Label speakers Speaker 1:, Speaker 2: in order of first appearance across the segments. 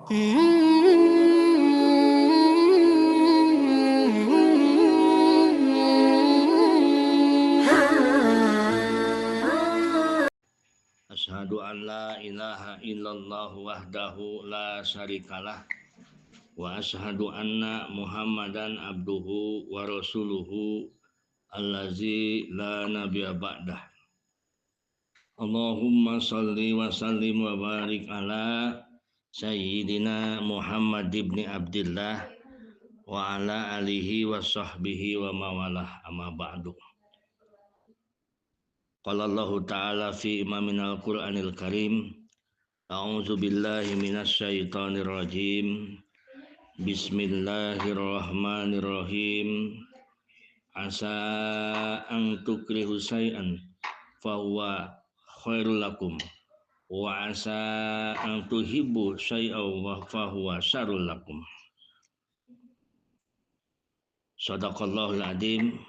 Speaker 1: Asyhadu an la ilaha illallah wahdahu la syarikalah wa asyhadu anna Muhammadan abduhu wa rasuluhu allazi la nabiyya ba'dah. Allahumma salli wa sallim wa barik ala sayyidina Muhammad ibn Abdillah wa ala alihi wa sahbihi wa mawalah amma ba'du. Qala Allah Ta'ala fi imaminal Qur'anil Karim, a'udzu billahi minasy syaithanir rajim. Bismillahirrahmanirrahim. Asa an tukrihu syai'an fa huwa khairul lakum wa asa an tuhibbu syai'an wa fa huwa syarrul lakum. Shadaqallahul adzim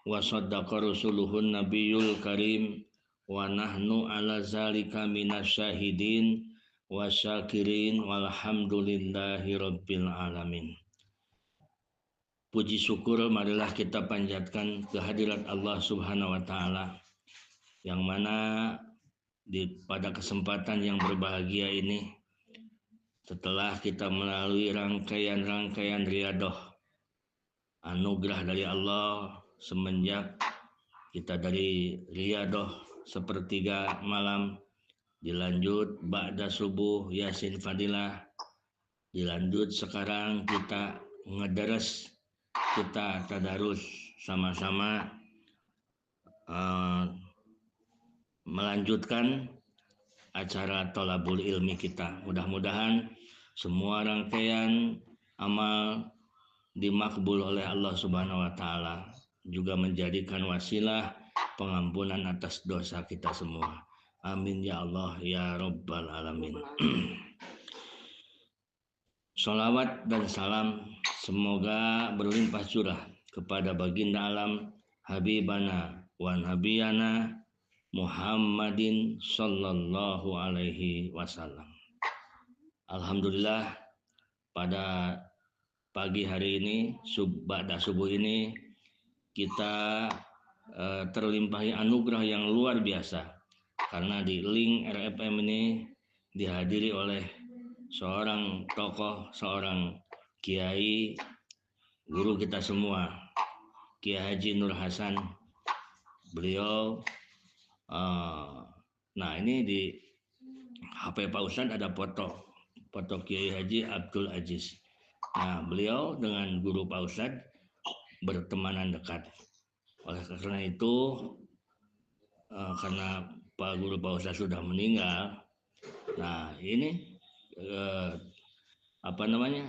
Speaker 1: wa saddaqa rasuluhun nabiyul karim wa nahnu ala zalika minasyahidin wa syakirin walhamdulillahi rabbil alamin. Puji syukur marilah kita panjatkan kehadirat Allah Subhanahu wa taala yang mana pada kesempatan yang berbahagia ini setelah kita melalui rangkaian-rangkaian riyadah anugerah dari Allah semenjak kita dari riyadah sepertiga malam, dilanjut ba'da subuh yasin fadilah, dilanjut sekarang kita ngederes, kita tadarus sama-sama melanjutkan acara tolabul ilmi kita. Mudah-mudahan semua rangkaian amal dimakbul oleh Allah Subhanahu wa taala, juga menjadikan wasilah pengampunan atas dosa kita semua. Amin ya Allah ya Rabbal alamin. Sholawat dan salam semoga berlimpah curah kepada baginda alam Habibana wa Nabiyana Muhammadin sallallahu alaihi wasallam. Alhamdulillah, pada pagi hari ini, ba'da subuh ini, kita terlimpahi anugerah yang luar biasa. Karena di link RFM ini dihadiri oleh seorang tokoh, seorang kiai, guru kita semua, Kiai Haji Nur Hasan. Beliau, nah ini di HP Pak Ustadz ada foto Kiai Haji Abdul Aziz. Nah, beliau dengan guru Pak Ustadz bertemanan dekat. Oleh karena itu, karena Pak Guru Pak Ustadz sudah meninggal, nah ini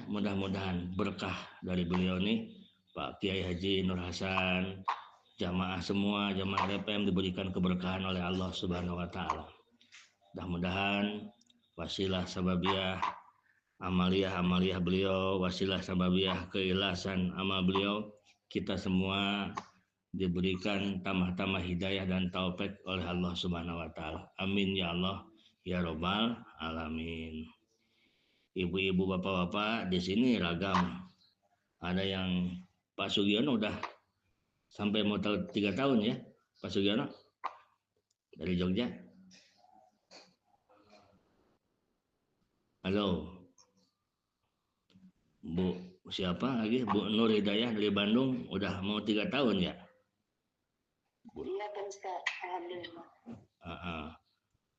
Speaker 1: mudah-mudahan berkah dari beliau nih, Pak Kiai Haji Nur Hasan, jamaah semua, jamaah RPM diberikan keberkahan oleh Allah Subhanahu wa taala. Mudah-mudahan wasilah sababiyah amaliyah beliau, wasilah sababiyah keikhlasan amal beliau, kita semua diberikan tamah-tamah hidayah dan taufik oleh Allah Subhanahu wa taala. Amin ya Allah ya Rabbal alamin. Ibu-ibu, bapak-bapak di sini ragam. Ada yang Pak Sugiono udah sampai mau 3 tahun ya, Pak Sugiono dari Jogja. Halo. Bu siapa lagi? Bu Nur Hidayah dari Bandung udah mau 3 tahun ya? Iya Pak Ustaz, alhamdulillah.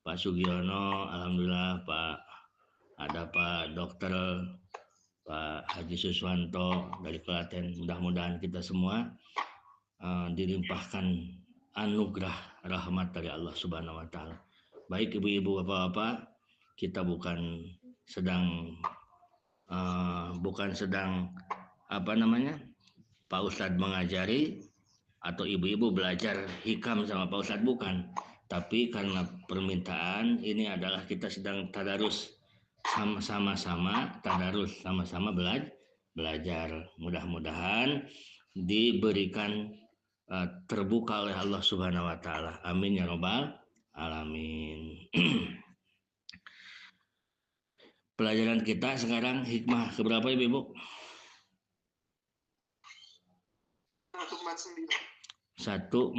Speaker 1: Pak Sugiono, alhamdulillah. Ada Pak Dokter Pak Haji Suswanto dari Klaten. Mudah-mudahan kita semua dilimpahkan anugerah rahmat dari Allah Subhanahu wa taala. Baik ibu-ibu, bapak-bapak, kita bukan sedang Pak Ustadz mengajari atau ibu-ibu belajar hikam sama Pak Ustadz, bukan. Tapi karena permintaan ini adalah kita sedang tadarus sama-sama tadarus, sama-sama belajar. Mudah-mudahan diberikan terbuka oleh Allah Subhanahu wa taala. Amin ya Rabbal alamin. Pelajaran kita sekarang hikmah keberapa Ibu? 149.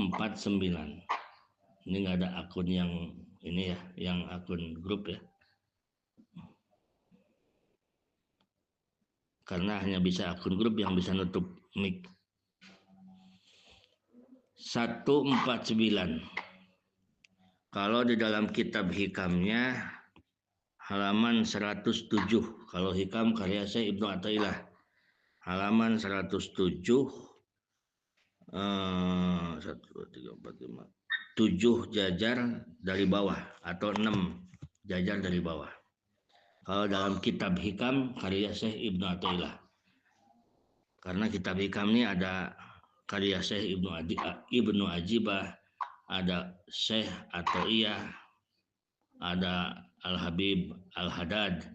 Speaker 1: Ini nggak ada akun yang ini ya, yang akun grup ya. Karena hanya bisa akun grup yang bisa nutup mic. 149. Kalau di dalam kitab hikamnya halaman 107. Kalau hikam karya saya Ibnu Athaillah. Halaman 107. 1, 2, 3, 4, 5. 7 jajar dari bawah atau 6 jajar dari bawah. Kalau dalam kitab hikam karya Syekh Ibnu Athaillah. Karena kitab hikam ini ada karya Syekh Ibnu Ajibah, ada Syekh Athaiyah, ada Al-Habib Al-Haddad.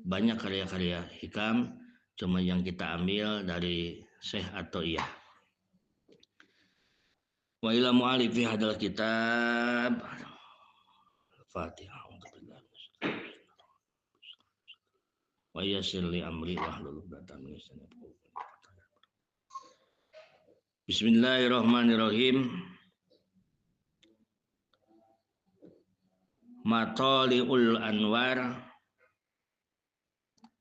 Speaker 1: Banyak karya-karya hikam, cuma yang kita ambil dari Syekh Athaiyah. Wa ila mu'alifi hadal kitab Fatihah. Wa yassir li amri wahlul 'uqdatam min lisani yafqahu qawli. Bismillahirrahmanirrahim. Matali'ul anwar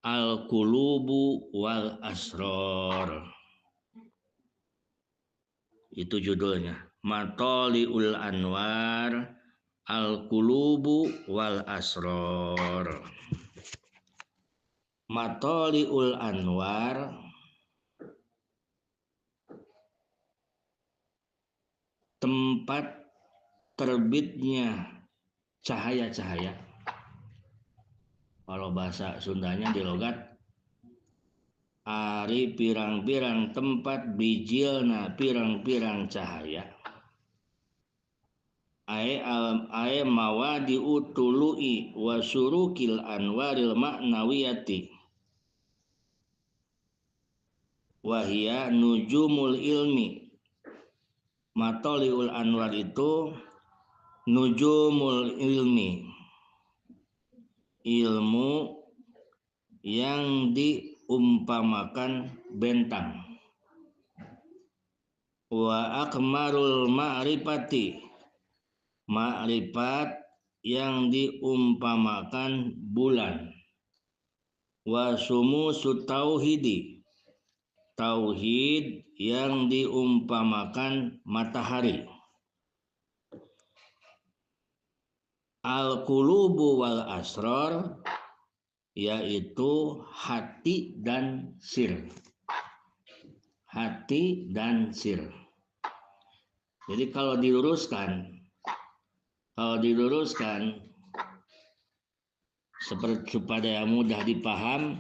Speaker 1: al-qulubu wal asrar. Itu judulnya. Matali'ul anwar al-qulubu wal asrar. Matali'ul anwar tempat terbitnya cahaya-cahaya. Kalau bahasa Sundanya di logat ari pirang-pirang tempat bijilna pirang-pirang cahaya. Ae mawadi utului wa surukil anwaril ma'nawiyati. Wahia nujumul ilmi. Matali'ul anwar itu nujumul ilmi, ilmu yang diumpamakan bentang. Wa akmarul ma'rifati, ma'rifat yang diumpamakan bulan. Wa sumusu tauhidi, tauhid yang diumpamakan matahari. Al-qulubu wal asrar, yaitu hati dan sir. Hati dan sir. Jadi kalau diluruskan seperti supaya mudah dipaham,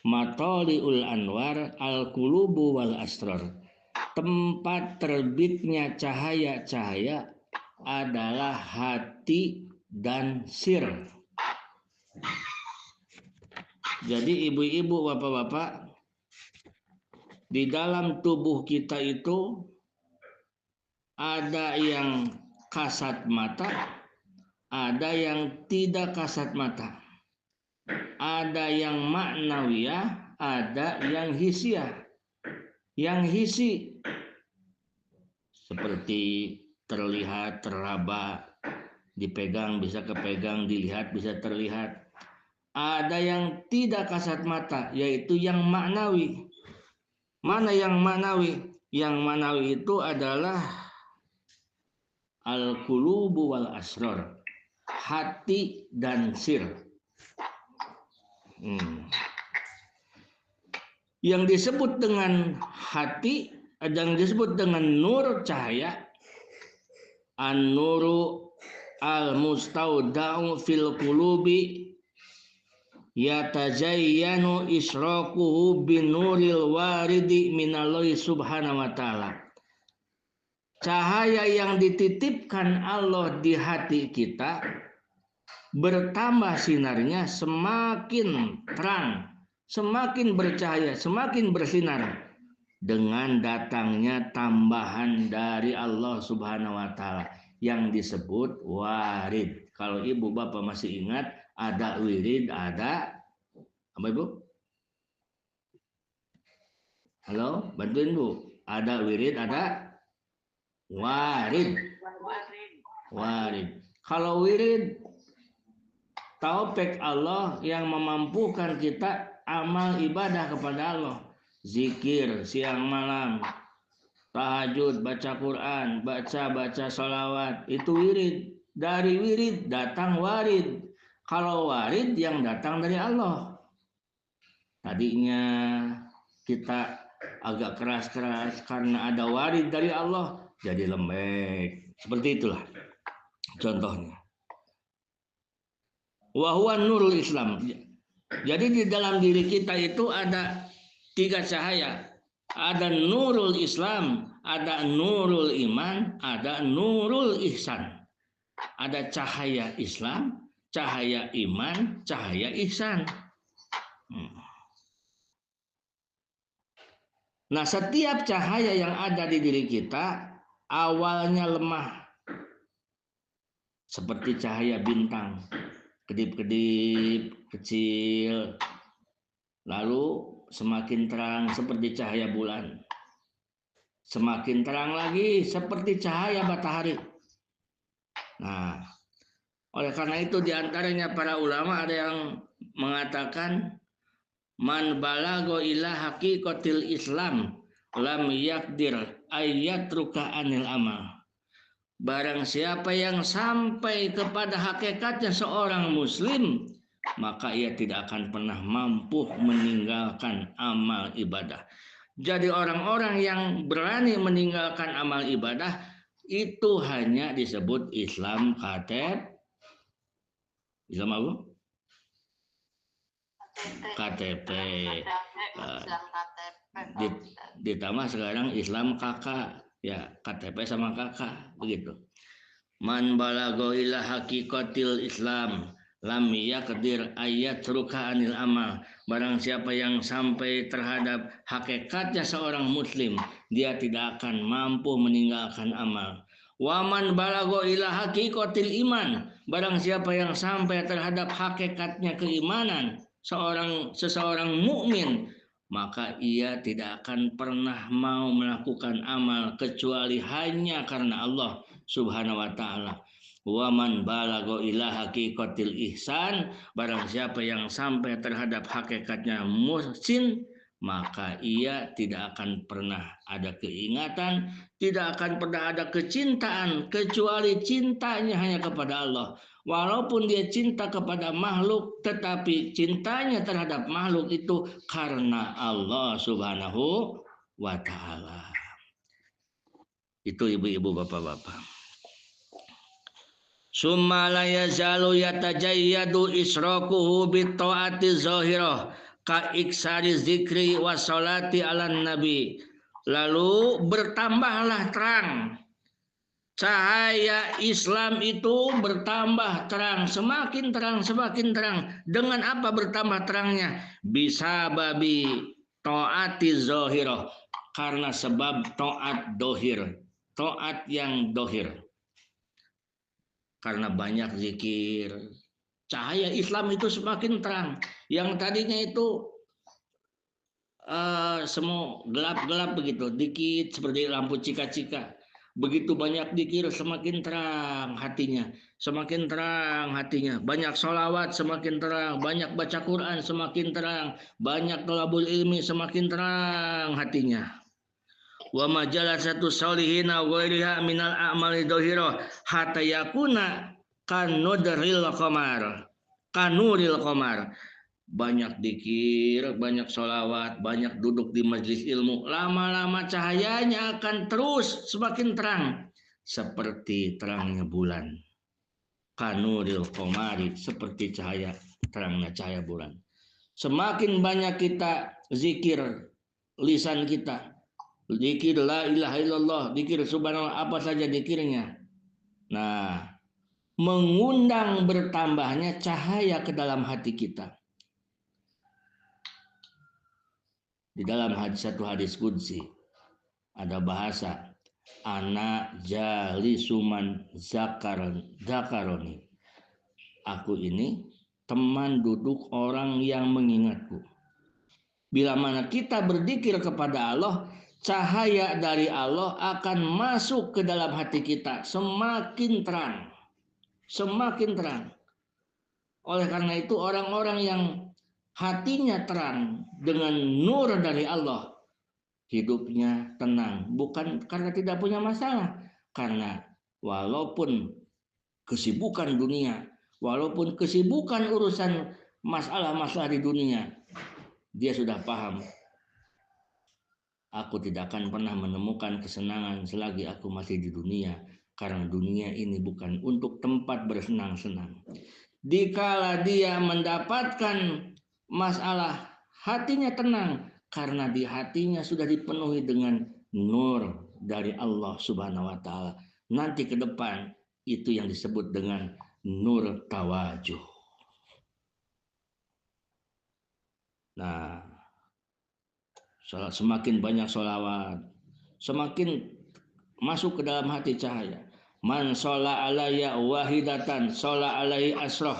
Speaker 1: matali'ul anwar al-qulubu wal asrar. Tempat terbitnya cahaya-cahaya adalah hati dan sir. Jadi ibu-ibu, bapak-bapak, di dalam tubuh kita itu ada yang kasat mata, ada yang tidak kasat mata. Ada yang maknawiyah, ada yang hisiah. Yang hisi seperti terlihat, teraba, dipegang bisa kepegang, dilihat bisa terlihat. Ada yang tidak kasat mata, yaitu yang maknawi. Mana yang maknawi? Yang maknawi itu adalah al-qulubu wal asrar, hati dan sir. Yang disebut dengan hati, yang disebut dengan nur cahaya, an-nuru al-mustauda'u fil qulubi yatajayyanu israquhu binuril waridi minallahi subhanahu wa ta'ala. Cahaya yang dititipkan Allah di hati kita bertambah sinarnya, semakin terang, semakin bercahaya, semakin bersinar dengan datangnya tambahan dari Allah Subhanahu wa taala yang disebut warid. Kalau ibu bapak masih ingat, ada wirid, ada Apa Ibu? Halo, bantuin Bu. Ada wirid, ada warid. Warid. Kalau wirid, taufik Allah yang memampukan kita amal ibadah kepada Allah. Zikir siang malam, tahajud, baca Quran, baca sholawat, itu wirid. Dari wirid datang warid. Kalau warid yang datang dari Allah. Tadinya kita agak keras-keras karena ada warid dari Allah, jadi lembek. Seperti itulah contohnya. Wa huwa nurul Islam. Jadi di dalam diri kita itu ada 3 cahaya. Ada nurul Islam, ada nurul iman, ada nurul ihsan. Ada cahaya Islam, cahaya iman, cahaya ihsan. Nah, setiap cahaya yang ada di diri kita awalnya lemah. Seperti cahaya bintang, kedip-kedip, kecil. Lalu semakin terang seperti cahaya bulan. Semakin terang lagi seperti cahaya matahari. Nah, oleh karena itu diantaranya para ulama ada yang mengatakan man balago ila haqiqatil Islam lam yakdir ayyatruka anil amal. Barang siapa yang sampai kepada hakikatnya seorang muslim, maka ia tidak akan pernah mampu meninggalkan amal ibadah. Jadi orang-orang yang berani meninggalkan amal ibadah itu hanya disebut Islam KTP. Islam apa? KTP. Ditambah sekarang Islam kakak, ya KTP sama kakak begitu. Man balago ila haqiqatil Islam lam yaqdir ayyatruka anil amal. Barang siapa yang sampai terhadap hakikatnya seorang muslim, dia tidak akan mampu meninggalkan amal. Wa man balago ila haqiqatil iman. Barang siapa yang sampai terhadap hakikatnya keimanan, seseorang mukmin, maka ia tidak akan pernah mau melakukan amal kecuali hanya karena Allah Subhanahu wa taala. Wa man balago ila haqiqatil ihsan, barang siapa yang sampai terhadap hakikatnya muhsin, maka ia tidak akan pernah ada keingatan, tidak akan pernah ada kecintaan kecuali cintanya hanya kepada Allah. Walaupun dia cinta kepada makhluk, tetapi cintanya terhadap makhluk itu karena Allah Subhanahu wa taala. Itu ibu-ibu, bapak-bapak. Summa la yazalu yatajayyadu israquhu bitta'ati zahirah ka iksari zikri wa salati ala nabi. Lalu bertambahlah terang. Cahaya Islam itu bertambah terang, semakin terang, semakin terang. Dengan apa bertambah terangnya? Bisa babi ta'ati zahirah, karena sebab ta'at dohir, ta'at yang dohir. Karena banyak zikir, cahaya Islam itu semakin terang. Yang tadinya itu semua gelap-gelap begitu, dikit seperti lampu cika-cika. Begitu banyak zikir semakin terang hatinya, semakin terang hatinya. Banyak sholawat semakin terang, banyak baca Quran semakin terang, banyak thalabul ilmi semakin terang hatinya. Wa majalasatu solihina ghairiha minal a'mali dhahirah hatta yakuna kanudril qamar. Kanuril qamar. Banyak dikir, banyak sholawat, banyak duduk di majelis ilmu. Lama-lama cahayanya akan terus semakin terang. Seperti terangnya bulan. Kanuril qamari, seperti cahaya terangnya cahaya bulan. Semakin banyak kita zikir lisan kita, zikir la ilaha illallah, zikir subhanallah, apa saja zikirnya. Nah, mengundang bertambahnya cahaya ke dalam hati kita. Di dalam satu hadis qudsi ada bahasa ana jalisuman zakaroni. Aku ini teman duduk orang yang mengingatku. Bila mana kita berzikir kepada Allah, cahaya dari Allah akan masuk ke dalam hati kita, semakin terang. Semakin terang. Oleh karena itu orang-orang yang hatinya terang dengan nur dari Allah, hidupnya tenang. Bukan karena tidak punya masalah. Karena walaupun kesibukan dunia, walaupun kesibukan urusan masalah-masalah di dunia, dia sudah paham. Aku tidak akan pernah menemukan kesenangan selagi aku masih di dunia. Karena dunia ini bukan untuk tempat bersenang-senang. Dikala dia mendapatkan masalah, hatinya tenang. Karena di hatinya sudah dipenuhi dengan nur dari Allah Subhanahu wa Ta'ala. Nanti ke depan itu yang disebut dengan nur tawajuh. Nah, semakin banyak sholawat, semakin masuk ke dalam hati cahaya. Man sholla alayya wahidatan sholla alaihi asroh.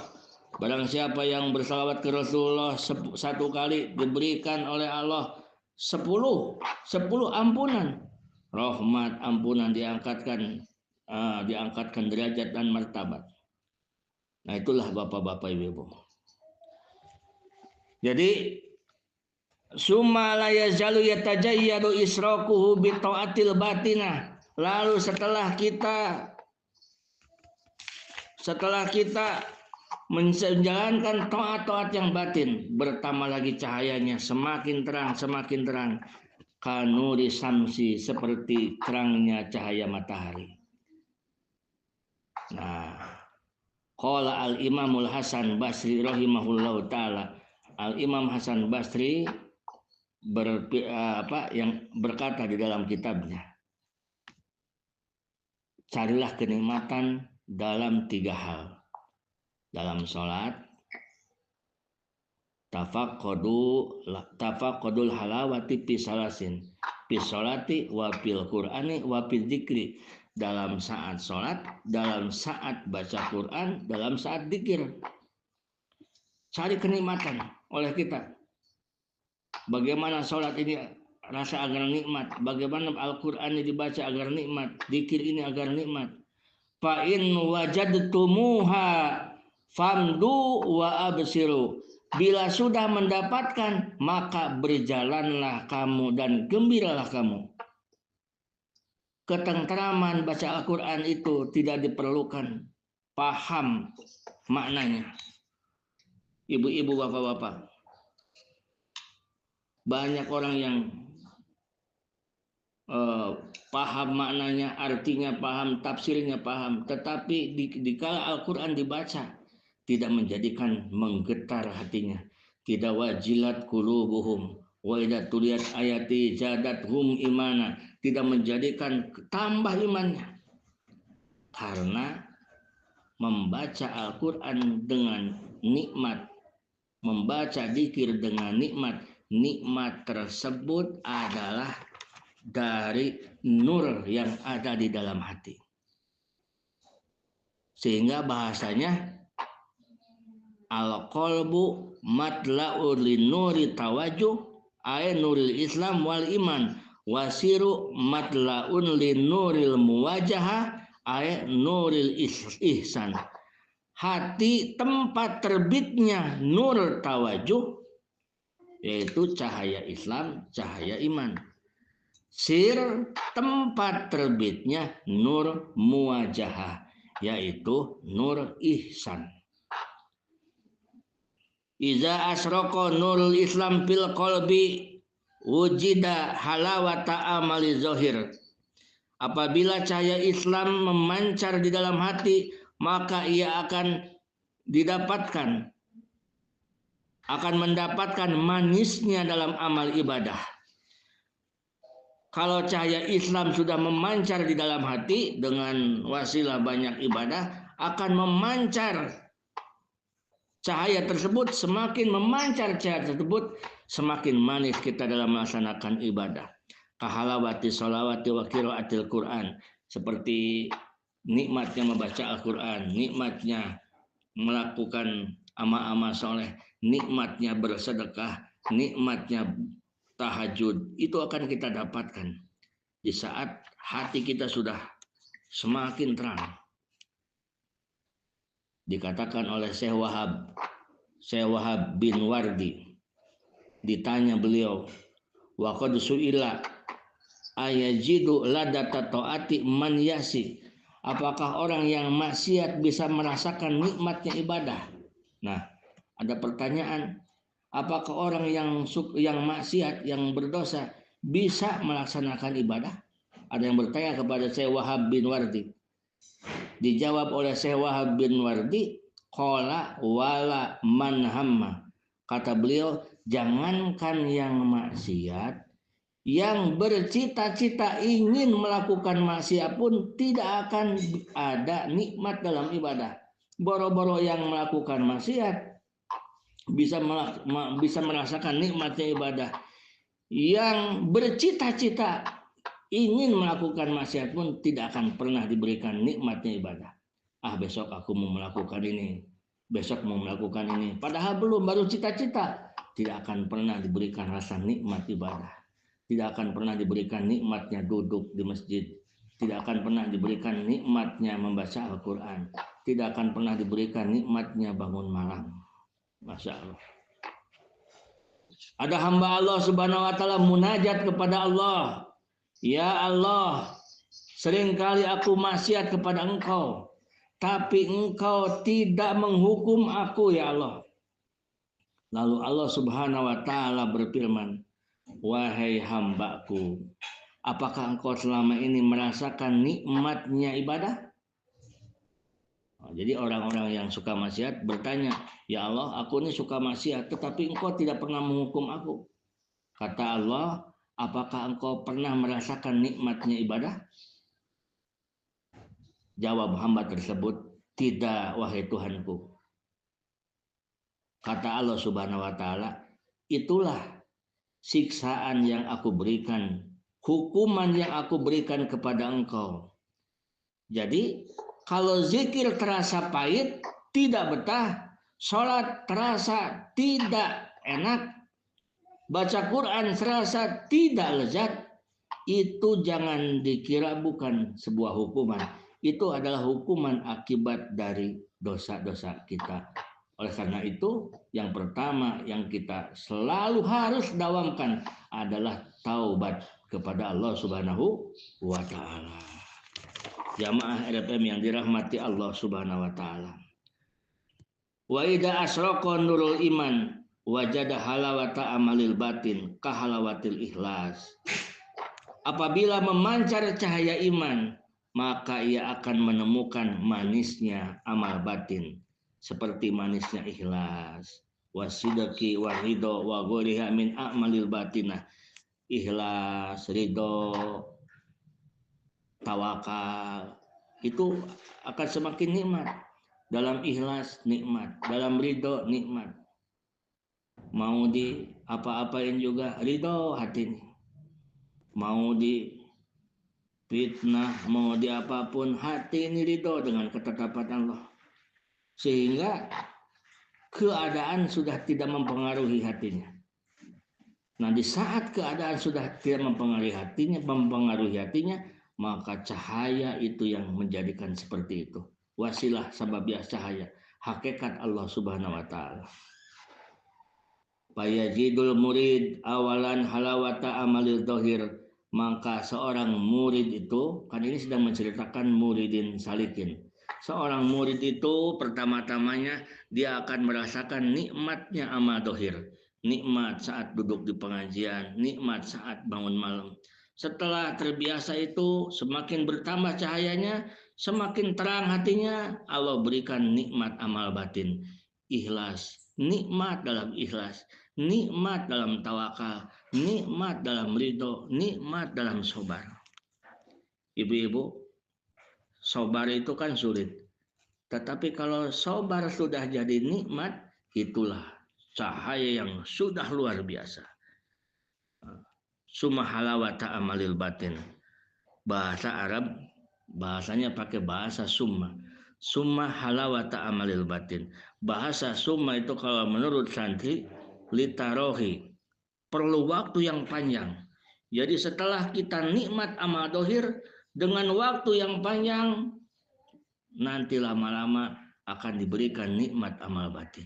Speaker 1: Barang siapa yang bersalawat ke Rasulullah satu kali, diberikan oleh Allah 10 ampunan. Rahmat, ampunan, diangkatkan derajat dan martabat. Nah, itulah bapak-bapak ibu-ibu. Jadi summa la yazalu yatajayyadu israquhu bi taatil batinah. Lalu setelah kita menjalankan taat-taat yang batin, bertambah lagi cahayanya, semakin terang. Kanuri samsi, seperti terangnya cahaya matahari. Nah, qala al-Imamul Hasan Basri rahimahullahu taala. Al-Imam Hasan Basri berkata di dalam kitabnya, carilah kenikmatan dalam 3 hal. Dalam sholat, tafaqudul halawati fi salasin, fi sholati wa fil qur'ani wa fil dzikri. Dalam saat sholat, dalam saat baca Quran, dalam saat dzikir. Cari kenikmatan oleh kita. Bagaimana sholat ini rasa agar nikmat, bagaimana Al-Quran ini dibaca agar nikmat, dzikir ini agar nikmat. Fa in wajadtumuha famdu wa absiru. Bila sudah mendapatkan, maka berjalanlah kamu dan gembiralah kamu. Ketentraman baca Al-Quran itu tidak diperlukan, paham maknanya. Ibu-ibu, bapak-bapak, banyak orang yang paham maknanya, artinya paham, tafsirnya paham, tetapi dikala Al-Quran dibaca, tidak menjadikan menggetar hatinya. Tidak wajilat qulubuhum wa idza tuliyat ayati zadathum imana. Tidak menjadikan tambah imannya. Karena membaca Al-Quran dengan nikmat, membaca dzikir dengan nikmat, nikmat tersebut adalah dari nur yang ada di dalam hati. Sehingga bahasanya al-qalbu matla'ul linuri tawajuh ay nuril Islam wal iman, wasiru matla'un linuril muwajahah ay nuril ihsan. Hati tempat terbitnya nur tawajuh, yaitu cahaya Islam, cahaya iman. Sir, tempat terbitnya nur muwajahah, yaitu nur ihsan. Iza asroko nurul Islam fil qalbi wujida halawata amali zohir. Apabila cahaya Islam memancar di dalam hati, maka ia akan mendapatkan manisnya dalam amal ibadah. Kalau cahaya Islam sudah memancar di dalam hati dengan wasilah banyak ibadah, akan memancar cahaya tersebut, semakin memancar cahaya tersebut, semakin manis kita dalam melaksanakan ibadah. Kahalawati sholawati wa qiraatil Quran, seperti nikmatnya membaca Al-Quran, nikmatnya melakukan amal-amal soleh, nikmatnya bersedekah, nikmatnya tahajud, itu akan kita dapatkan di saat hati kita sudah semakin terang. Dikatakan oleh Syekh Wahab bin Wardi, ditanya beliau, wa qad su'ila ayajidu ladata taati man yasi, apakah orang yang maksiat bisa merasakan nikmatnya ibadah? Nah, ada pertanyaan, apakah orang yang maksiat, yang berdosa bisa melaksanakan ibadah? Ada yang bertanya kepada Syekh Wahab bin Wardi. Dijawab oleh Syekh Wahab bin Wardi, qala wala man hamma. Kata beliau, jangankan yang maksiat, yang bercita-cita ingin melakukan maksiat pun tidak akan ada nikmat dalam ibadah. Boro-boro yang melakukan maksiat bisa merasakan nikmatnya ibadah. Yang bercita-cita ingin melakukan maksiat pun tidak akan pernah diberikan nikmatnya ibadah. Besok aku mau melakukan ini, besok mau melakukan ini, padahal belum, baru cita-cita. Tidak akan pernah diberikan rasa nikmat ibadah. Tidak akan pernah diberikan nikmatnya duduk di masjid. Tidak akan pernah diberikan nikmatnya membaca Al-Quran. Tidak akan pernah diberikan nikmatnya bangun malam. Masya Allah. Ada hamba Allah Subhanahu wa Ta'ala munajat kepada Allah. Ya Allah, seringkali aku maksiat kepada Engkau, tapi Engkau tidak menghukum aku, ya Allah. Lalu Allah Subhanahu wa Ta'ala berfirman, wahai hambaku, apakah engkau selama ini merasakan nikmatnya ibadah? Jadi orang-orang yang suka maksiat bertanya, ya Allah, aku ini suka maksiat, tetapi engkau tidak pernah menghukum aku. Kata Allah, apakah engkau pernah merasakan nikmatnya ibadah? Jawab hamba tersebut, tidak wahai Tuhanku. Kata Allah Subhanahu wa Ta'ala, itulah siksaan yang aku berikan, hukuman yang aku berikan kepada engkau. Jadi kalau zikir terasa pahit, tidak betah, sholat terasa tidak enak, baca Quran terasa tidak lezat, itu jangan dikira bukan sebuah hukuman. Itu adalah hukuman akibat dari dosa-dosa kita. Oleh karena itu, yang pertama yang kita selalu harus dawamkan adalah taubat kepada Allah Subhanahu wa Ta'ala. Jamaah RFM yang dirahmati Allah Subhanahu wa Ta'ala. Wa idza asraqa nurul iman wajada halawata amalil batin kahalawatil ikhlas. Apabila memancar cahaya iman, maka ia akan menemukan manisnya amal batin, seperti manisnya ikhlas. Wasidaki wahido wa ghoriha min a'malil batinah. Ikhlas, ridho, tawakal, itu akan semakin nikmat. Dalam ikhlas nikmat, dalam ridho nikmat. Mau di apa-apain juga ridho hati ini. Mau di fitnah, mau di apapun, hati ini ridho dengan ketetapan Allah. Sehingga keadaan sudah tidak mempengaruhi hatinya. Nah, di saat keadaan sudah tidak mempengaruhi hatinya, maka cahaya itu yang menjadikan seperti itu. Wasilah sababiah cahaya, hakikat Allah Subhanahu wa Ta'ala. Fayajidul murid awalan halawata amalil dohir. Maka seorang murid itu, kan ini sedang menceritakan muridin salikin. Seorang murid itu pertama-tamanya dia akan merasakan nikmatnya amal dohir. Nikmat saat duduk di pengajian, nikmat saat bangun malam. Setelah terbiasa itu, semakin bertambah cahayanya, semakin terang hatinya, Allah berikan nikmat amal batin. Ikhlas, nikmat dalam ikhlas, nikmat dalam tawakal, nikmat dalam ridho, nikmat dalam sabar. Ibu-ibu, sabar itu kan sulit. Tetapi kalau sabar sudah jadi nikmat, itulah cahaya yang sudah luar biasa. Summa halawata amalil batin. Bahasa Arab, bahasanya pakai bahasa summa. summa halawata amalil batin. Bahasa summa itu kalau menurut santri litarohi, perlu waktu yang panjang. Jadi setelah kita nikmat amal dohir dengan waktu yang panjang, nanti lama-lama akan diberikan nikmat amal batin.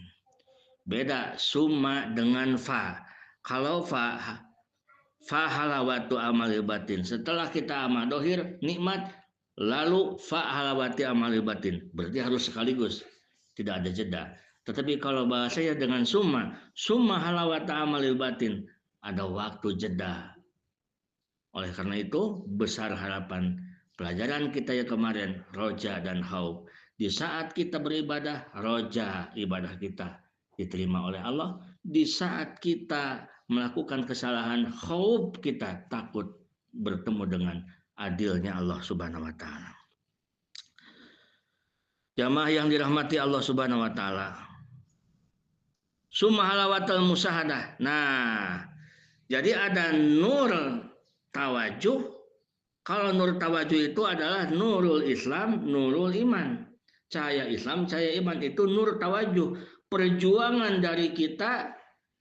Speaker 1: Beda summa dengan fa. Kalau fa halawatu amal batin. Setelah kita amal dohir, nikmat, lalu fa halawati amal batin. Berarti harus sekaligus, tidak ada jeda. Tetapi kalau bahasanya dengan summa halawata amal batin, ada waktu jeda. Oleh karena itu, besar harapan pelajaran kita yang kemarin, roja dan haub. Di saat kita beribadah, roja ibadah kita diterima oleh Allah. Di saat kita melakukan kesalahan, haub kita takut bertemu dengan adilnya Allah Subhanahu wa taala. Jamaah yang dirahmati Allah Subhanahu wa taala. Summa halawatul musahadah. Nah, jadi ada nur tawajuh. Kalau nur tawajuh itu adalah nurul Islam, nurul iman. Cahaya Islam, cahaya iman itu nur tawajuh. Perjuangan dari kita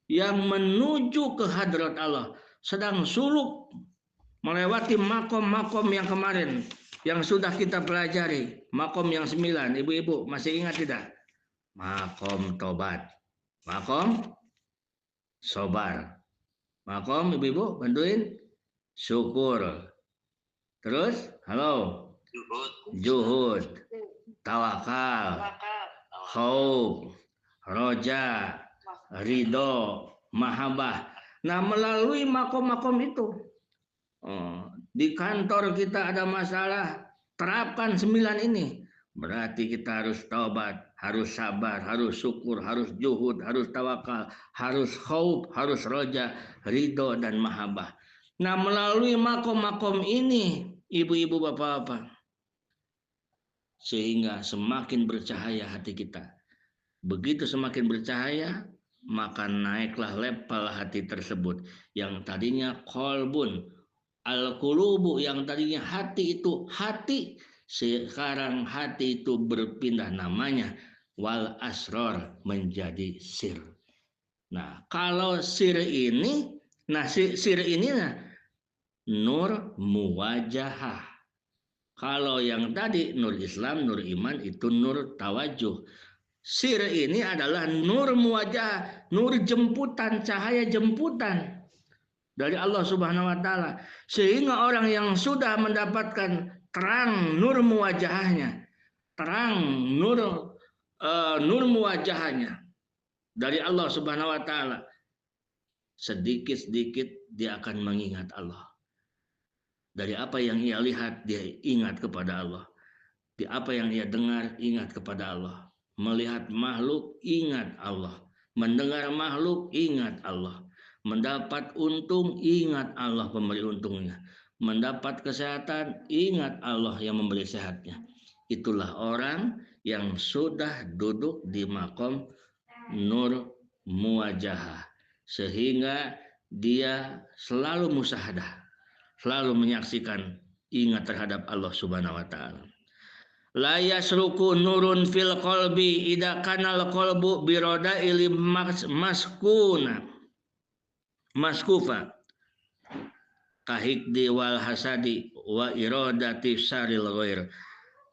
Speaker 1: yang menuju ke hadrat Allah. Sedang suluk melewati makom-makom yang kemarin. Yang sudah kita pelajari. Makom yang 9. Ibu-ibu masih ingat tidak? Makom tobat. Makom sobar. Makom ibu-ibu bantuin. Syukur. Terus, halo. Juhud. Tawakal. Khauf. Roja. Ridho. Mahabbah. Nah, melalui makom-makom itu. Di kantor kita ada masalah. Terapkan 9 ini. Berarti kita harus taubat, harus sabar, harus syukur, harus juhud, harus tawakal, harus khauf, harus roja, ridho, dan mahabbah. Nah, melalui makom-makom ini, ibu-ibu, bapak-bapak, sehingga semakin bercahaya hati kita. Begitu semakin bercahaya, maka naiklah level hati tersebut. Yang tadinya kolbun, al-qulubu, yang tadinya hati itu hati, sekarang hati itu berpindah namanya wal asror menjadi sir. Nah, kalau sir ini, sir ini nur muwajahah. Kalau yang tadi nur Islam, nur iman itu nur tawajuh. Sir ini adalah nur muwajahah, nur jemputan, cahaya jemputan dari Allah Subhanahu wa taala. Sehingga orang yang sudah mendapatkan terang nur muwajahahnya, terang nur muwajahahnya dari Allah Subhanahu wa taala, sedikit-sedikit dia akan mengingat Allah. Dari apa yang ia lihat, dia ingat kepada Allah. Di apa yang ia dengar, ingat kepada Allah. Melihat makhluk, ingat Allah. Mendengar makhluk, ingat Allah. Mendapat untung, ingat Allah pemberi untungnya. Mendapat kesehatan, ingat Allah yang memberi sehatnya. Itulah orang yang sudah duduk di makom nur muwajahah. Sehingga dia selalu musahadah, selalu menyaksikan, ingat terhadap Allah Subhanahu wa taala. La yasruku nurun fil qalbi idza kana al qalbu biroda ilim maskufa kahikdi wal hasadi wa iradati syaril ghair.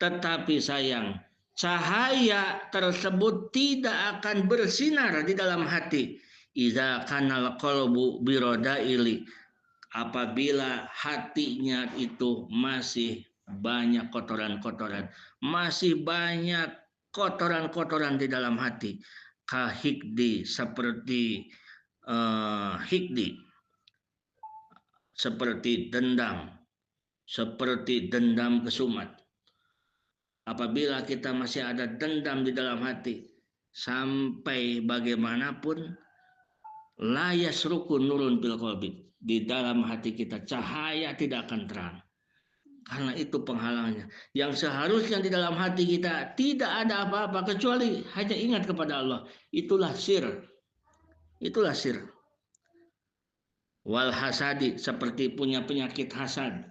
Speaker 1: Tetapi sayang, cahaya tersebut tidak akan bersinar di dalam hati idza kana al qalbu biroda ili, apabila hatinya itu masih banyak kotoran-kotoran, masih banyak kotoran-kotoran di dalam hati. Kahikdi, seperti hikdi, seperti dendam kesumat. Apabila kita masih ada dendam di dalam hati, sampai bagaimanapun, la yasruku nurun bil qalbi, di dalam hati kita cahaya tidak akan terang. Karena itu penghalangnya. Yang seharusnya di dalam hati kita tidak ada apa-apa kecuali hanya ingat kepada Allah. Itulah sir. Itulah sir. Wal hasadi, seperti punya penyakit hasad.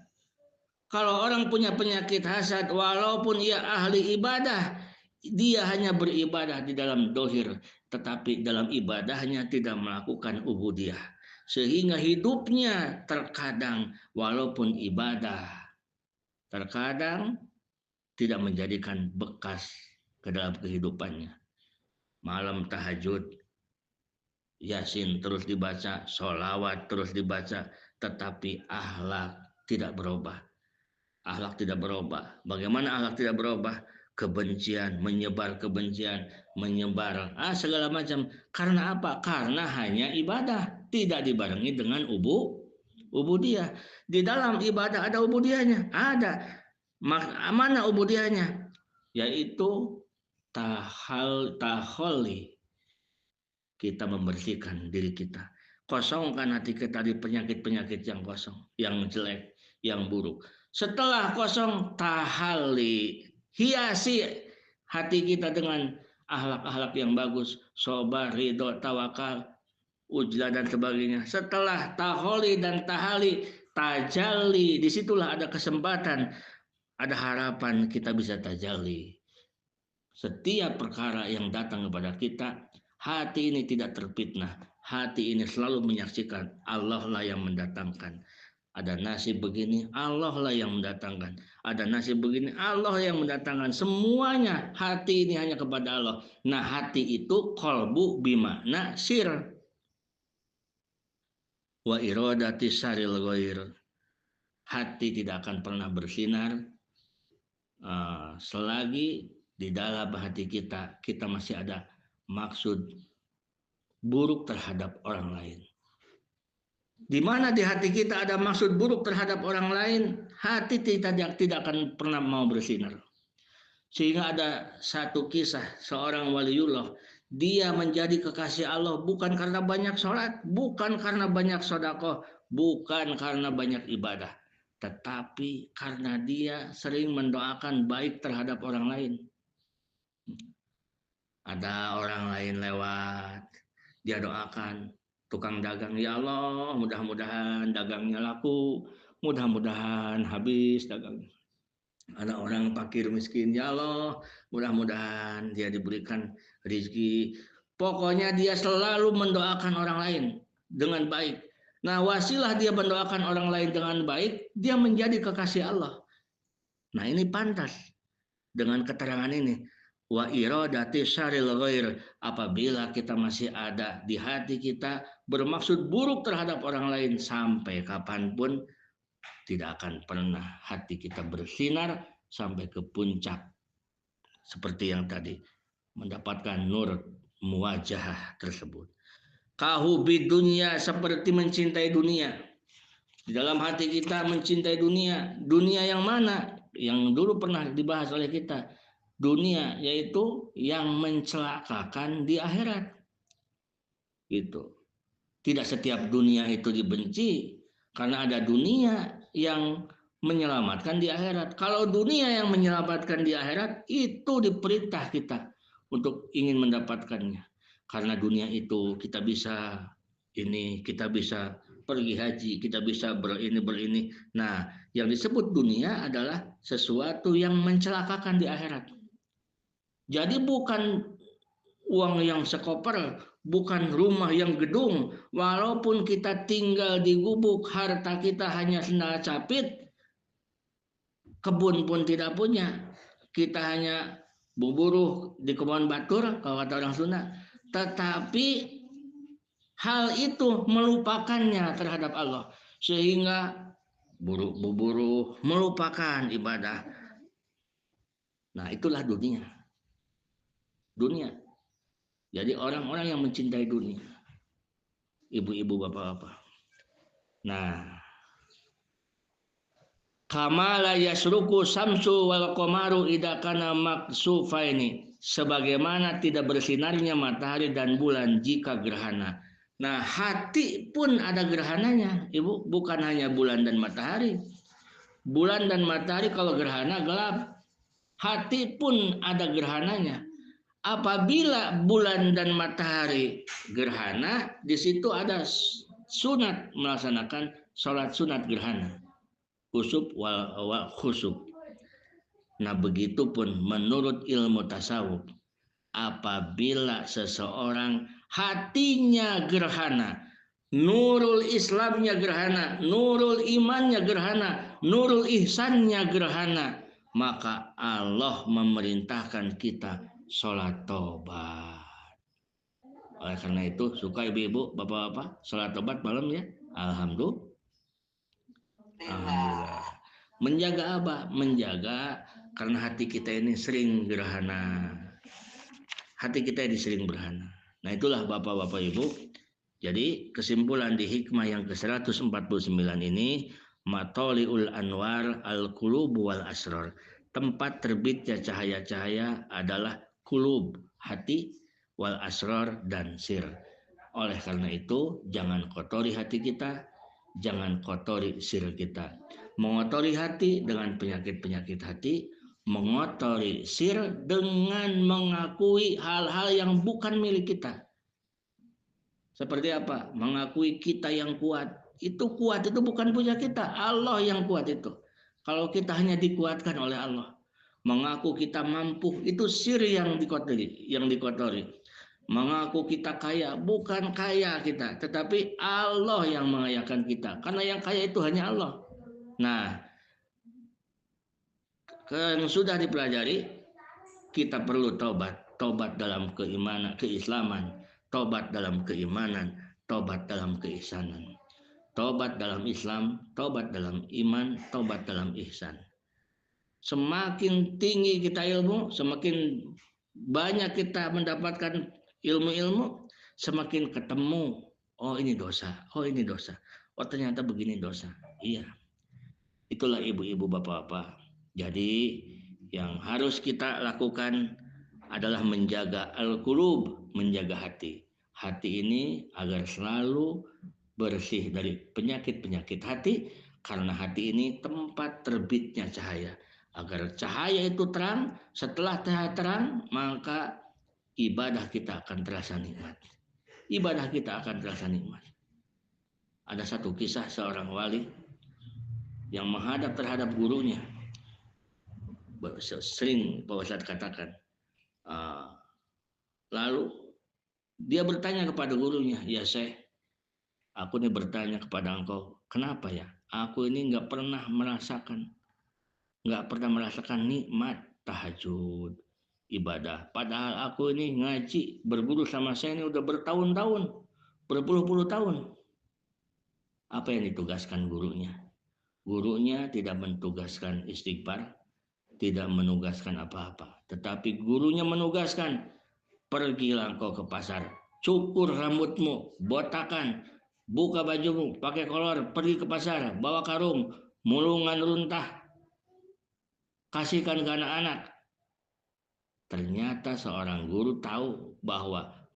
Speaker 1: Kalau orang punya penyakit hasad, walaupun ia ahli ibadah, dia hanya beribadah di dalam dohir, tetapi dalam ibadahnya tidak melakukan ubudiyah. Sehingga hidupnya terkadang walaupun ibadah, terkadang tidak menjadikan bekas ke dalam kehidupannya. Malam tahajud, Yasin terus dibaca, sholawat terus dibaca, tetapi akhlak tidak berubah. Akhlak tidak berubah. Bagaimana akhlak tidak berubah? Kebencian, menyebar kebencian, menyebar segala macam. Karena apa? Karena hanya ibadah, tidak dibarengi dengan ubudiyah. Di dalam ibadah ada ubudiyahnya, ada. Mana ubudiyahnya? Yaitu taholi, kita membersihkan diri kita. Kosongkan hati kita dari penyakit-penyakit yang kosong, yang jelek, yang buruk. Setelah kosong, tahali, hiasi hati kita dengan akhlak-akhlak yang bagus, sabar, ridho, tawakal, ujlah dan sebagainya. Setelah taholi dan tahali, tajalli, disitulah ada kesempatan, ada harapan kita bisa tajalli. Setiap perkara yang datang kepada kita, hati ini tidak terfitnah. Hati ini selalu menyaksikan Allah lah yang mendatangkan. Ada nasib begini, Allah lah yang mendatangkan. Ada nasib begini, Allah yang mendatangkan. Semuanya hati ini hanya kepada Allah. Nah, hati itu qalbu bimakna sir. Wa iradati saril ghair. Hati tidak akan pernah bersinar selagi di dalam hati kita masih ada maksud buruk terhadap orang lain. Di mana di hati kita ada maksud buruk terhadap orang lain, hati tidak akan pernah mau bersinar. Sehingga ada satu kisah seorang waliullah, dia menjadi kekasih Allah bukan karena banyak sholat, bukan karena banyak sedekah, bukan karena banyak ibadah, tetapi karena dia sering mendoakan baik terhadap orang lain. Ada orang lain lewat, dia doakan. Tukang dagang, ya Allah, mudah-mudahan dagangnya laku, mudah-mudahan habis dagang. Ada orang fakir miskin, ya Allah, mudah-mudahan dia diberikan rezeki. Pokoknya dia selalu mendoakan orang lain dengan baik. Nah, wasilah dia mendoakan orang lain dengan baik, dia menjadi kekasih Allah. Nah, ini pantas dengan keterangan ini. Wa iradati syaril ghair, apabila kita masih ada di hati kita bermaksud buruk terhadap orang lain, sampai kapanpun tidak akan pernah hati kita bersinar sampai ke puncak seperti yang tadi, mendapatkan nur muwajahah tersebut. Kahubi dunia, seperti mencintai dunia. Di dalam hati kita mencintai dunia. Dunia yang mana? Yang dulu pernah dibahas oleh kita. Dunia yaitu yang mencelakakan di akhirat. Gitu. Tidak setiap dunia itu dibenci, karena ada dunia yang menyelamatkan di akhirat. Kalau dunia yang menyelamatkan di akhirat, itu diperintah kita untuk ingin mendapatkannya. Karena dunia itu kita bisa pergi haji, kita bisa berini. Nah, yang disebut dunia adalah sesuatu yang mencelakakan di akhirat. Jadi bukan uang yang sekoper, bukan rumah yang gedung, walaupun kita tinggal di gubuk, harta kita hanya sendal capit, kebun pun tidak punya, kita hanya buburuh di kebun batur, kalau kata orang Sunda, tetapi hal itu melupakannya terhadap Allah, sehingga buburuh melupakan ibadah. Nah, itulah dunia. Jadi orang-orang yang mencintai dunia, ibu-ibu, bapak-bapak. Nah, kamala yasruku samsu wal qamaru idza kana maksufaini, sebagaimana tidak bersinarnya matahari dan bulan jika gerhana. Nah, hati pun ada gerhananya, Ibu, bukan hanya bulan dan matahari. Bulan dan matahari kalau gerhana gelap, hati pun ada gerhananya. Apabila bulan dan matahari gerhana, di situ ada sunat melaksanakan sholat sunat gerhana. usub wal khusub. Nah, begitupun menurut ilmu tasawuf, apabila seseorang hatinya gerhana, nurul Islamnya gerhana, nurul imannya gerhana, nurul ihsannya gerhana, maka Allah memerintahkan kita sholat tobat. Oleh karena itu, suka ibu-ibu, bapak-bapak, sholat tobat malam ya? Alhamdulillah. Alhamdulillah. Menjaga apa? Menjaga karena hati kita ini sering gerhana. Hati kita ini sering berhana. Nah, itulah bapak-bapak ibu. Jadi kesimpulan di hikmah yang ke-149 ini, matoliul anwar al-qulub wal asrar. Tempat terbitnya cahaya-cahaya adalah kulub, hati, wal asrar, dan sir. Oleh karena itu, jangan kotori hati kita, jangan kotori sir kita. Mengotori hati dengan penyakit-penyakit hati, mengotori sir dengan mengakui hal-hal yang bukan milik kita. Seperti apa? Mengakui kita yang kuat. Itu kuat itu bukan punya kita, Allah yang kuat itu. Kalau kita hanya dikuatkan oleh Allah. Mengaku kita mampu, itu sir yang dikotori. Mengaku kita kaya, bukan kaya kita, tetapi Allah yang mengayakan kita. Karena yang kaya itu hanya Allah. Nah, yang sudah dipelajari, kita perlu tobat dalam keimanan, keislaman, tobat dalam keimanan, tobat dalam keisanan, tobat dalam Islam, tobat dalam iman, tobat dalam ihsan. Semakin tinggi kita ilmu, semakin banyak kita mendapatkan ilmu-ilmu, semakin ketemu, oh ini dosa, oh ini dosa, oh ternyata begini dosa. Iya, itulah ibu-ibu, bapak-bapak. Jadi yang harus kita lakukan adalah menjaga al-qulub, menjaga hati. Hati ini agar selalu bersih dari penyakit-penyakit hati, karena hati ini tempat terbitnya cahaya. Agar cahaya itu terang, setelah cahaya terang, maka ibadah kita akan terasa nikmat. Ibadah kita akan terasa nikmat. Ada satu kisah seorang wali yang menghadap terhadap gurunya. Sering Pak Ustadz katakan, lalu dia bertanya kepada gurunya, ya Syekh, aku ini bertanya kepada engkau, kenapa ya aku ini nggak pernah merasakan nikmat tahajud, ibadah, padahal aku ini ngaji berguru sama saya ini udah bertahun-tahun, berpuluh-puluh tahun. Apa yang ditugaskan gurunya? Gurunya tidak menugaskan istighfar, tidak menugaskan apa-apa, tetapi gurunya menugaskan, pergilah kau ke pasar, cukur rambutmu, botakan, buka bajumu, pakai kolor, pergi ke pasar, bawa karung, mulungan runtah, kasihkan ke anak-anak. Ternyata seorang guru tahu bahwa